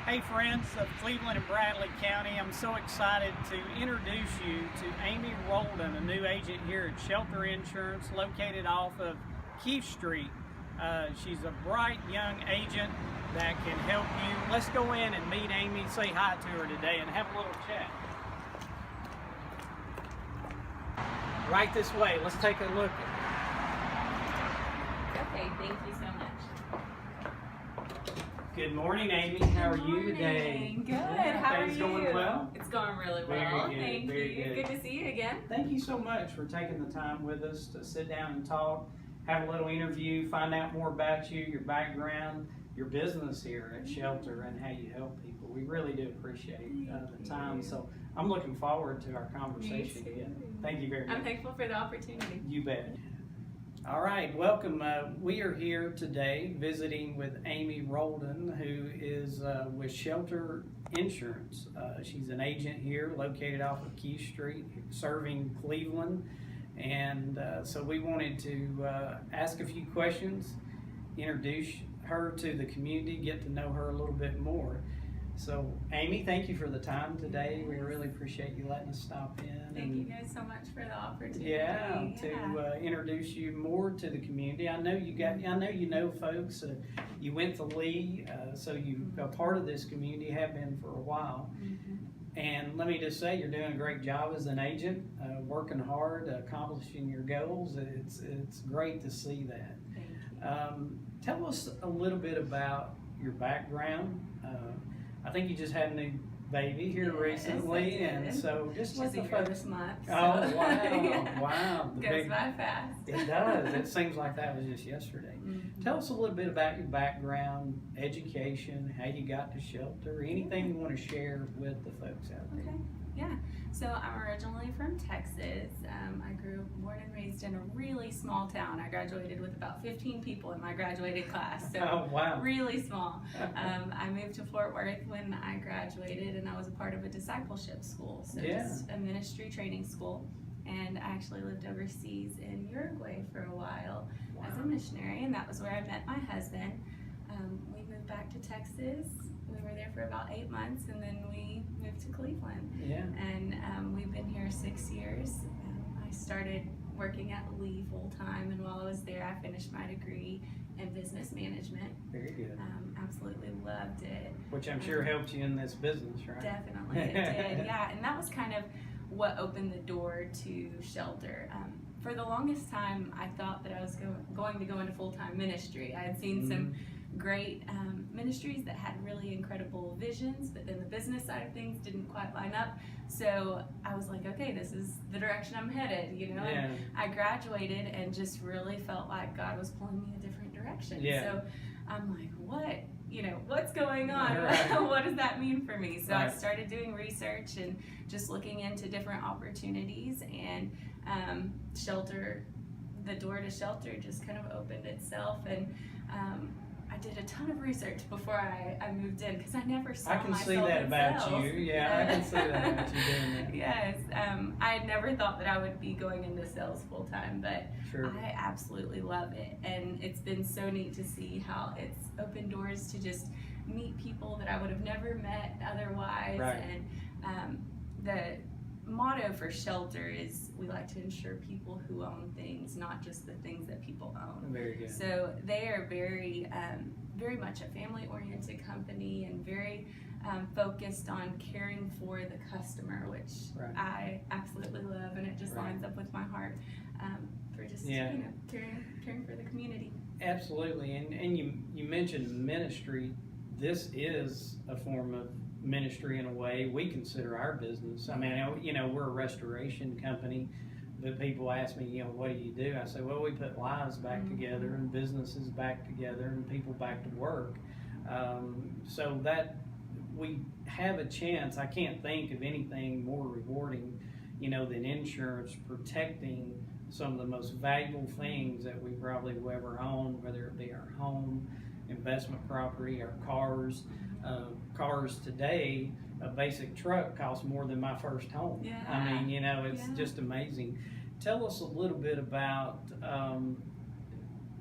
Hey friends of Cleveland and Bradley County, I'm so excited to introduce you to Amy Roldan, a new agent here at Shelter Insurance located off of Keefe Street. She's a bright young agent that can help you. Let's go in and meet Amy, say hi to her today, and have a little chat. Right this way, let's take a look. Okay, thank you so much. Good morning, Amy. How are you today? Good. How are you? Things going well? It's going really well. Very good, Thank very you. good. Good to see you again. Thank you so much for taking the time with us to sit down and talk, have a little interview, find out more about you, your background, your business here at Shelter, and how you help people. We really do appreciate the time. So I'm looking forward to our conversation again. Thank you very much. I'm thankful for the opportunity. You bet. All right, welcome. We are here today visiting with Amy Roldan, who is with Shelter Insurance. She's an agent here located off of Keefe Street, serving Cleveland. And so we wanted to ask a few questions, introduce her to the community, get to know her a little bit more. So, Amy, thank you for the time today. We really appreciate you letting us stop in. Thank you guys so much for the opportunity. To introduce you more to the community. I know you know folks. You went to Lee, so you're a part of this community, have been for a while. And let me just say, you're doing a great job as an agent, working hard, accomplishing your goals. It's great to see that. Thank you. Tell us a little bit about your background. I think you just had a new baby here recently, and so just let the folks. This month. So. Oh wow! Yeah. Wow, Goes by fast. It does. It seems like that was just yesterday. Tell us a little bit about your background, education, how you got to Shelter, anything you want to share with the folks out there. Okay. Yeah. So I'm originally from Texas. I grew born and raised in a really small town. I graduated with about 15 people in my graduated class. So oh, wow. Really small. I moved to Fort Worth when I graduated, and I was a part of a discipleship school. So just a ministry training school. And I actually lived overseas in Uruguay for a while as a missionary, and that was where I met my husband. We moved back to Texas. We were there for about 8 months, and then we moved to Cleveland. Yeah. And we've been here 6 years. I started working at Lee full time, and while I was there, I finished my degree in business management. Very good. Absolutely loved it. Which I'm sure helped you in this business, right? Definitely, it did. Yeah, and that was kind of what opened the door to Shelter. For the longest time, I thought that I was going to go into full-time ministry. I had seen some great ministries that had really incredible visions, but then the business side of things didn't quite line up. So I was like, okay, this is the direction I'm headed, you know? Yeah. And I graduated and just really felt like God was pulling me a different direction. Yeah. So I'm like, what's going on? Right. What does that mean for me? So Right. I started doing research and just looking into different opportunities, and Shelter, the door to Shelter just kind of opened itself, and I did a ton of research before I moved in, because I never saw myself I can see that about sales. you. Yeah, I can see that about you doing that. Yes, I had never thought that I would be going into sales full time, but Sure. I absolutely love it, and it's been so neat to see how it's opened doors to just meet people that I would have never met otherwise. Right. And the motto for Shelter is we like to insure people who own things, not just the things that people own. Very good. So they are very much a family-oriented company, and very focused on caring for the customer, which Right. I absolutely love, and it just Right. lines up with my heart for just caring for the community. Absolutely, and you mentioned ministry. This is a form of ministry in a way. We consider our business. I mean, we're a restoration company, but people ask me, what do you do? I say, well, we put lives back together, and businesses back together, and people back to work. So that we have a chance. I can't think of anything more rewarding, than insurance protecting some of the most valuable things that we probably will ever own, whether it be our home, investment property, our cars. Cars today, a basic truck costs more than my first home. Yeah. I mean, it's just amazing. Tell us a little bit about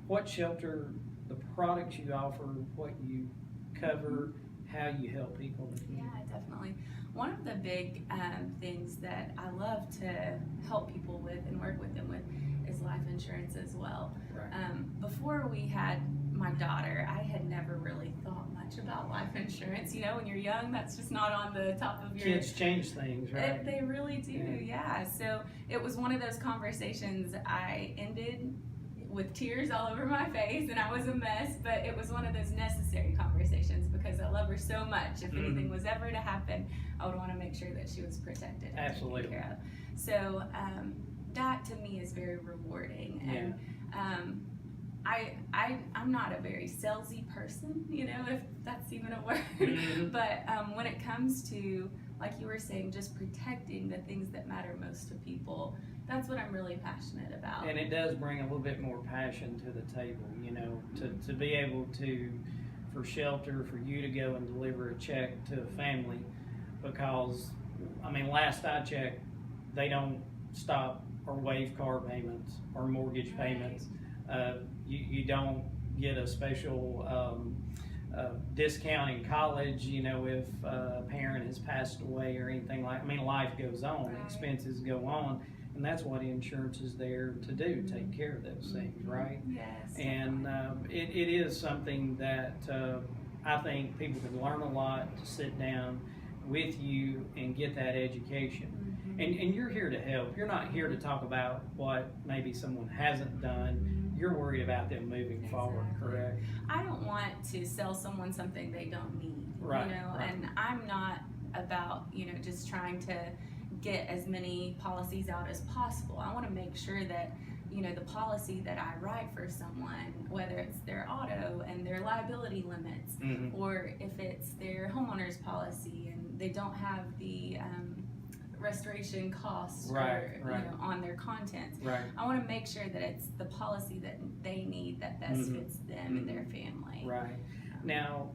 what Shelter, the products you offer, what you cover, how you help people in the community. Yeah, definitely. One of the big things that I love to help people with and work with them with is life insurance as well. Right. Before we had my daughter, I had never really thought much about life insurance. You know, when you're young, that's just not on the top of your... Kids change things, right? They really do, yeah. So it was one of those conversations I ended with tears all over my face, and I was a mess, but it was one of those necessary conversations because I love her so much. If anything was ever to happen, I would want to make sure that she was protected and Absolutely. taken care of. So that to me is very rewarding. And I'm not a very salesy person, you know, if that's even a word. But when it comes to, like you were saying, just protecting the things that matter most to people, that's what I'm really passionate about. And it does bring a little bit more passion to the table, you know, to be able to, for shelter, for you to go and deliver a check to a family, because, I mean, last I checked, they don't stop or waive car payments or mortgage payments. You don't get a special discount in college, you know, if a parent has passed away or anything like. I mean, life goes on, expenses go on, and that's what insurance is there to do, take care of those things, right? Yes. And it is something that I think people can learn a lot to sit down with you and get that education. And you're here to help. You're not here to talk about what maybe someone hasn't done. You're worried about them moving forward, correct? I don't want to sell someone something they don't need, right, you know, right. And I'm not about, you know, just trying to get as many policies out as possible. I want to make sure that, you know, the policy that I write for someone, whether it's their auto and their liability limits, or if it's their homeowner's policy and they don't have the restoration costs or, you know, on their contents. I want to make sure that it's the policy that they need that best fits them and their family. Right. Now,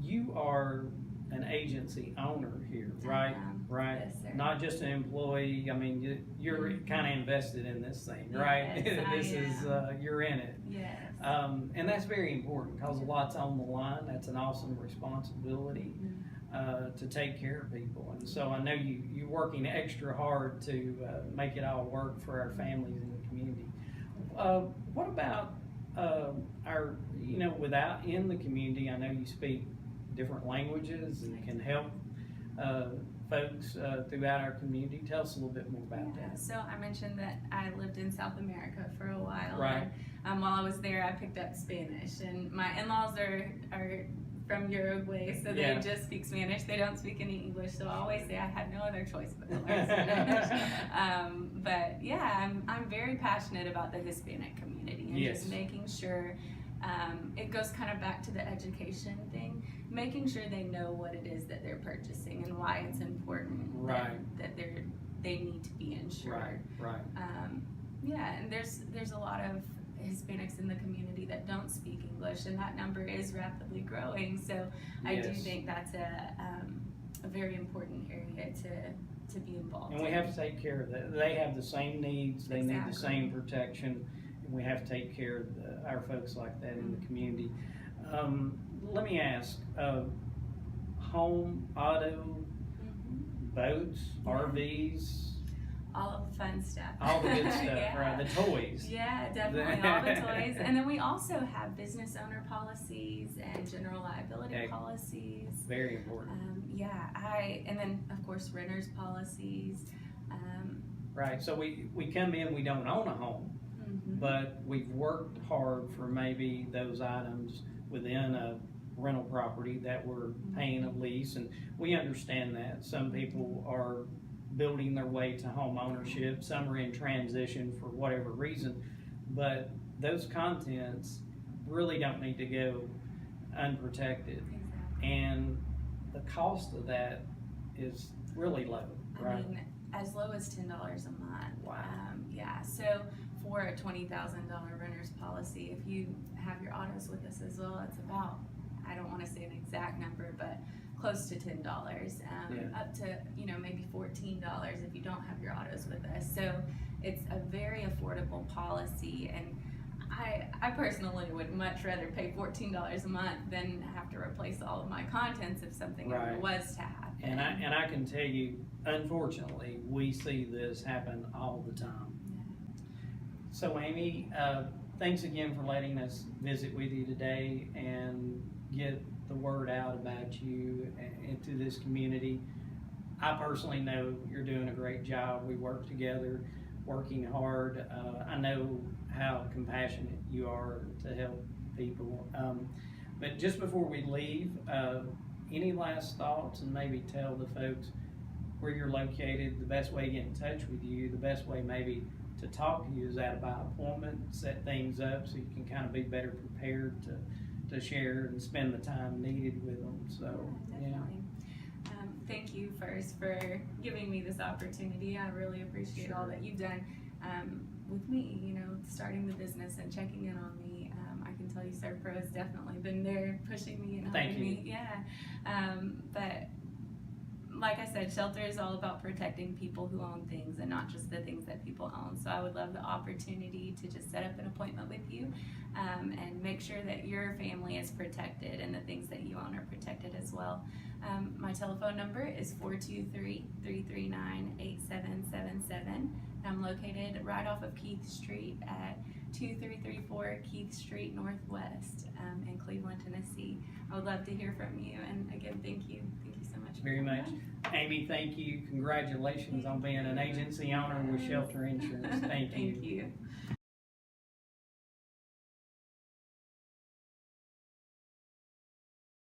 you are an agency owner here, right? Right. Yes, sir. Not just an employee. I mean, you're kind of invested in this thing, right? Yes, This is you're in it. Yes. And that's very important because a lot's on the line. That's an awesome responsibility to take care of people. And so I know you're working extra hard to make it all work for our families in the community. What about our, you know, without in the community, I know you speak different languages and can help folks throughout our community. Tell us a little bit more about that. So I mentioned that I lived in South America for a while. Right. And while I was there, I picked up Spanish. And my in-laws are from Uruguay, so they just speak Spanish. They don't speak any English, so I always say I had no other choice but to learn Spanish. But yeah, I'm very passionate about the Hispanic community and just making sure it goes kind of back to the education thing, making sure they know what it is that they're purchasing and why it's important that they need to be insured. Right. Yeah, and there's a lot of Hispanics in the community that don't speak English, and that number is rapidly growing. So I do think that's a very important area to be involved in. And we have to take care of that. They have the same needs. They need the same protection. And we have to take care of our folks like that in the community. Let me ask, home, auto, boats, RVs, all of the fun stuff. All the good stuff, right? The toys. Yeah, definitely, all the toys. And then we also have business owner policies and general liability policies. Very important. And then of course renters policies. Right, so we come in, we don't own a home, but we've worked hard for maybe those items within a rental property that we're paying a lease, and we understand that. Some people are building their way to home ownership, some are in transition for whatever reason, but those contents really don't need to go unprotected. And the cost of that is really low, right? I mean, as low as $10 a month. Wow. So for a $20,000 renter's policy, if you have your autos with us as well, it's about, I don't want to say an exact number, but close to $10, up to, you know, maybe $14 if you don't have your autos with us. So it's a very affordable policy, and I personally would much rather pay $14 a month than have to replace all of my contents if something ever Right. was to happen. And I can tell you, unfortunately, we see this happen all the time. So Amy, thanks again for letting us visit with you today and get the word out about you and to this community. I personally know you're doing a great job. We work together, working hard. I know how compassionate you are to help people. But just before we leave, any last thoughts, and maybe tell the folks where you're located, the best way to get in touch with you, the best way maybe to talk to you is at by appointment, set things up so you can kind of be better prepared to share and spend the time needed with them. So, yeah, definitely. Thank you first for giving me this opportunity. I really appreciate all that you've done with me, you know, starting the business and checking in on me. I can tell you Servpro has definitely been there pushing me and helping me. Yeah. But like I said, shelter is all about protecting people who own things and not just the things that people own. So I would love the opportunity to just set up an appointment with you and make sure that your family is protected and the things that you own are protected as well. My telephone number is 423-339-8777. I'm located right off of Keith Street at 2334 Keith Street Northwest in Cleveland, Tennessee. I would love to hear from you. And again, thank you. Thank you so much. Very much. Amy, thank you. Congratulations on being an agency owner with Shelter Insurance. Thank you. Thank you.